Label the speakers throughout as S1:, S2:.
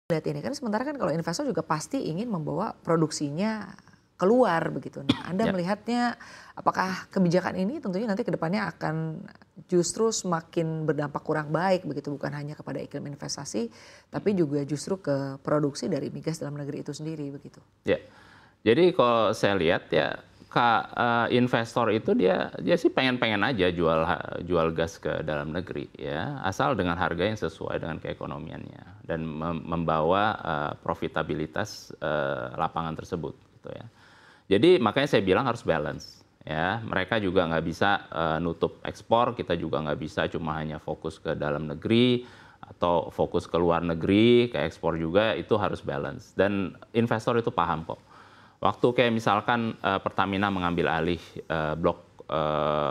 S1: lihat ini kan sementara kan kalau investor juga pasti ingin membawa produksinya keluar begitu. Nah, Anda
S2: Ya.
S1: melihatnya apakah kebijakan ini tentunya nanti ke depannya akan justru semakin berdampak kurang baik begitu, bukan hanya kepada iklim investasi tapi juga justru ke produksi dari migas dalam negeri itu sendiri begitu.
S2: Ya. Jadi kalau saya lihat ya investor itu dia sih pengen-pengen aja jual gas ke dalam negeri ya, asal dengan harga yang sesuai dengan keekonomiannya dan membawa profitabilitas lapangan tersebut gitu ya. Jadi makanya saya bilang harus balance ya. Mereka juga nggak bisa nutup ekspor, kita juga nggak bisa cuma hanya fokus ke dalam negeri atau fokus ke luar negeri, ke ekspor juga, itu harus balance. Dan investor itu paham kok. Waktu kayak misalkan Pertamina mengambil alih blok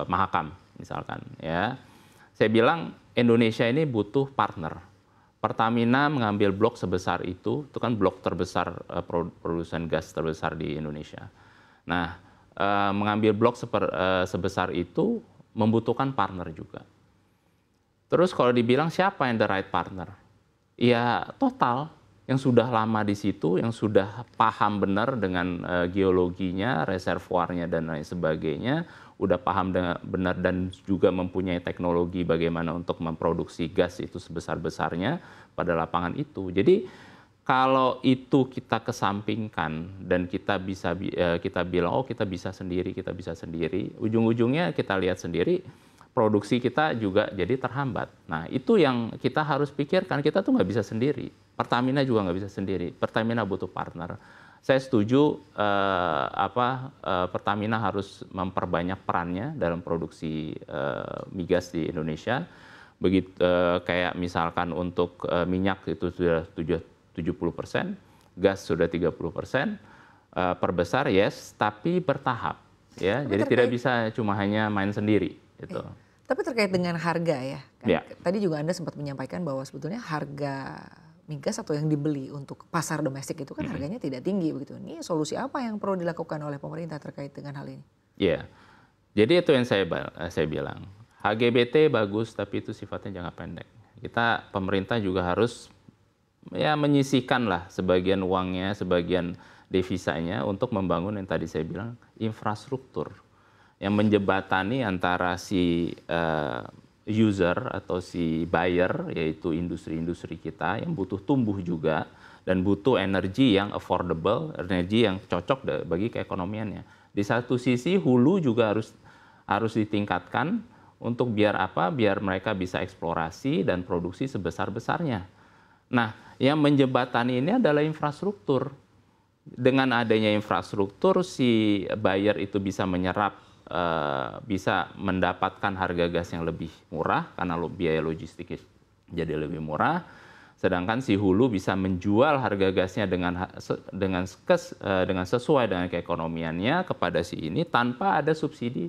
S2: Mahakam misalkan ya. Saya bilang Indonesia ini butuh partner. Pertamina mengambil blok sebesar itu kan blok terbesar produsen gas terbesar di Indonesia. Nah, mengambil blok sebesar itu membutuhkan partner juga. Terus kalau dibilang siapa yang the right partner? Ya Total yang sudah lama di situ, yang sudah paham benar dengan geologinya, reservoirnya dan lain sebagainya, udah paham benar dan juga mempunyai teknologi bagaimana untuk memproduksi gas itu sebesar-besarnya pada lapangan itu. Jadi kalau itu kita kesampingkan dan kita bilang oh kita bisa sendiri, ujung-ujungnya kita lihat sendiri produksi kita juga jadi terhambat. Nah itu yang kita harus pikirkan, kita tuh nggak bisa sendiri. Pertamina juga nggak bisa sendiri. Pertamina butuh partner. Saya setuju Pertamina harus memperbanyak perannya dalam produksi migas di Indonesia. Begitu kayak misalkan untuk minyak itu sudah 70%, gas sudah 30%, perbesar yes, tapi bertahap ya. Jadi tidak bisa cuma hanya main sendiri gitu.
S1: Tapi terkait dengan harga ya, kan
S2: Ya.
S1: tadi juga Anda sempat menyampaikan bahwa sebetulnya harga migas atau yang dibeli untuk pasar domestik itu kan harganya tidak tinggi begitu. Ini solusi apa yang perlu dilakukan oleh pemerintah terkait dengan hal ini?
S2: Iya, jadi itu yang saya bilang. HGBT bagus tapi itu sifatnya jangka pendek. Pemerintah juga harus ya menyisihkan lah sebagian uangnya, sebagian devisanya untuk membangun yang tadi saya bilang infrastruktur yang menjembatani antara si user atau si buyer, yaitu industri-industri kita yang butuh tumbuh juga dan butuh energi yang affordable, energi yang cocok bagi keekonomiannya. Di satu sisi hulu juga harus ditingkatkan untuk biar apa? Biar mereka bisa eksplorasi dan produksi sebesar-besarnya. Nah, yang menjembatani ini adalah infrastruktur. Dengan adanya infrastruktur, si buyer itu bisa menyerap, bisa mendapatkan harga gas yang lebih murah karena biaya logistik jadi lebih murah. Sedangkan si hulu bisa menjual harga gasnya dengan sesuai dengan keekonomiannya kepada si ini tanpa ada subsidi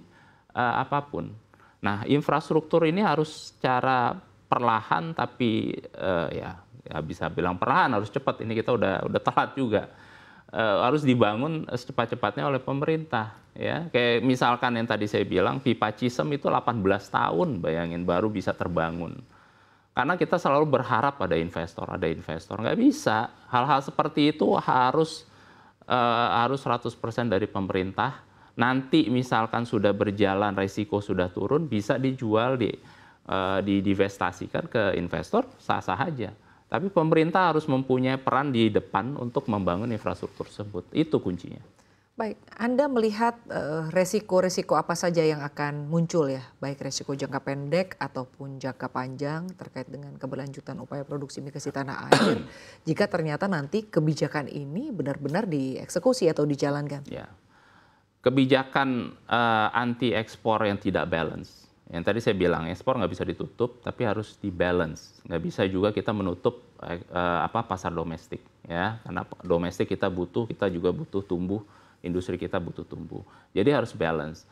S2: apapun. Nah, infrastruktur ini harus secara perlahan tapi ya bisa bilang perlahan, harus cepat. Ini kita udah telat juga. Harus dibangun secepat-cepatnya oleh pemerintah ya. Kayak misalkan yang tadi saya bilang pipa Cisem itu 18 tahun bayangin baru bisa terbangun. Karena kita selalu berharap ada investor, nggak bisa. Hal-hal seperti itu harus 100% dari pemerintah. Nanti misalkan sudah berjalan, resiko sudah turun, bisa dijual, divestasikan ke investor, sah-sah aja. Tapi pemerintah harus mempunyai peran di depan untuk membangun infrastruktur tersebut. Itu kuncinya.
S1: Baik, Anda melihat resiko-resiko apa saja yang akan muncul ya, baik resiko jangka pendek ataupun jangka panjang terkait dengan keberlanjutan upaya produksi migas di tanah air jika ternyata nanti kebijakan ini benar-benar dieksekusi atau dijalankan?
S2: Ya. Kebijakan anti ekspor yang tidak balance. Yang tadi saya bilang, ekspor nggak bisa ditutup, tapi harus dibalance. Nggak bisa juga kita menutup pasar domestik, ya. Karena domestik kita juga butuh tumbuh, industri kita butuh tumbuh. Jadi harus balance.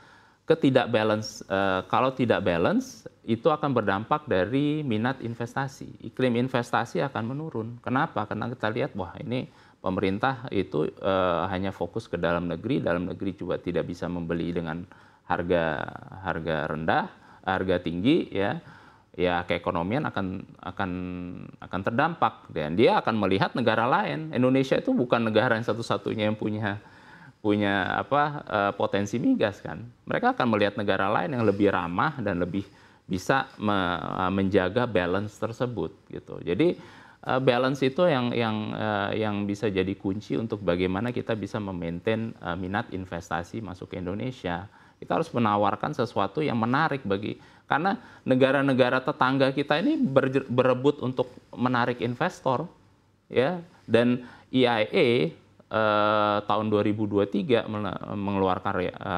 S2: Kalau tidak balance, itu akan berdampak dari minat investasi. Iklim investasi akan menurun. Kenapa? Karena kita lihat, wah ini pemerintah itu hanya fokus ke dalam negeri juga tidak bisa membeli dengan harga rendah, harga tinggi ya. ya keekonomian akan terdampak, dan dia akan melihat negara lain. Indonesia itu bukan negara yang satu-satunya yang punya potensi migas kan. Mereka akan melihat negara lain yang lebih ramah dan lebih bisa menjaga balance tersebut gitu. Jadi balance itu yang bisa jadi kunci untuk bagaimana kita bisa memaintain minat investasi masuk ke Indonesia. Kita harus menawarkan sesuatu yang menarik karena negara-negara tetangga kita ini berebut untuk menarik investor, ya. Dan EIA tahun 2023 mengeluarkan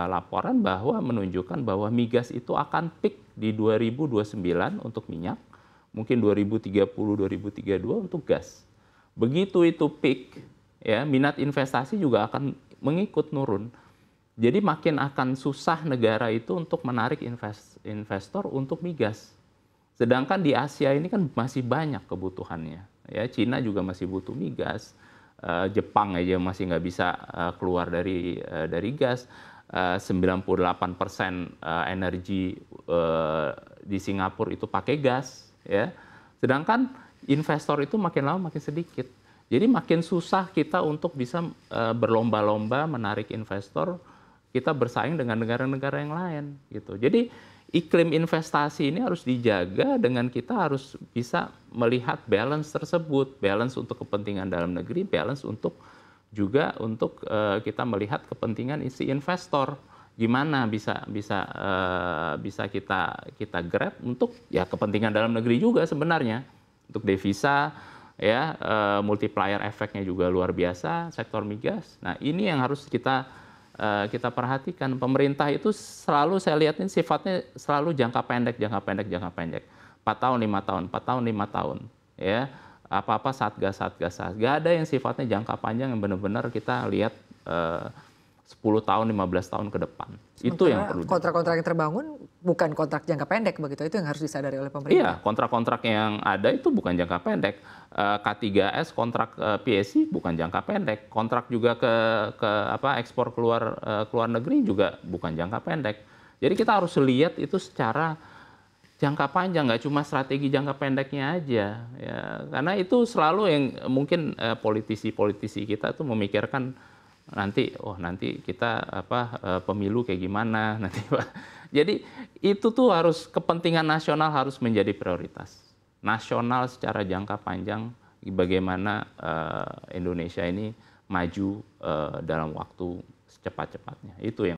S2: laporan bahwa menunjukkan bahwa migas itu akan peak di 2029 untuk minyak, mungkin 2030-2032 untuk gas. Begitu itu peak, ya, minat investasi juga akan mengikut nurun. Jadi makin akan susah negara itu untuk menarik investor untuk migas. Sedangkan di Asia ini kan masih banyak kebutuhannya. Ya, Cina juga masih butuh migas. Jepang aja masih nggak bisa keluar dari gas. 98% energi di Singapura itu pakai gas, ya. Sedangkan investor itu makin lama makin sedikit. Jadi makin susah kita untuk bisa berlomba-lomba menarik investor. Kita bersaing dengan negara-negara yang lain, gitu. Jadi iklim investasi ini harus dijaga dengan kita harus bisa melihat balance tersebut, balance untuk kepentingan dalam negeri, balance untuk juga untuk kita melihat kepentingan isi investor. Gimana bisa kita grab untuk ya kepentingan dalam negeri juga sebenarnya, untuk devisa, ya, multiplier efeknya juga luar biasa sektor migas. Nah, ini yang harus kita perhatikan. Pemerintah itu selalu saya lihat ini sifatnya selalu jangka pendek. 4 tahun, 5 tahun, 4 tahun, 5 tahun. Ya, apa-apa satgas. Nggak ada yang sifatnya jangka panjang yang benar-benar kita lihat 10 tahun, 15 tahun ke depan.
S1: Sementara
S2: itu yang perlu.
S1: Kontrak-kontrak yang terbangun bukan kontrak jangka pendek begitu, itu yang harus disadari oleh pemerintah.
S2: Iya, kontrak-kontrak yang ada itu bukan jangka pendek. K3S kontrak PSI bukan jangka pendek. Kontrak juga ke ekspor keluar negeri juga bukan jangka pendek. Jadi kita harus lihat itu secara jangka panjang, nggak cuma strategi jangka pendeknya aja, ya. Karena itu selalu yang mungkin politisi-politisi kita tuh memikirkan nanti kita pemilu kayak gimana nanti, Pak. Jadi itu tuh harus kepentingan nasional harus menjadi prioritas nasional secara jangka panjang, bagaimana Indonesia ini maju dalam waktu secepat-cepatnya. Itu yang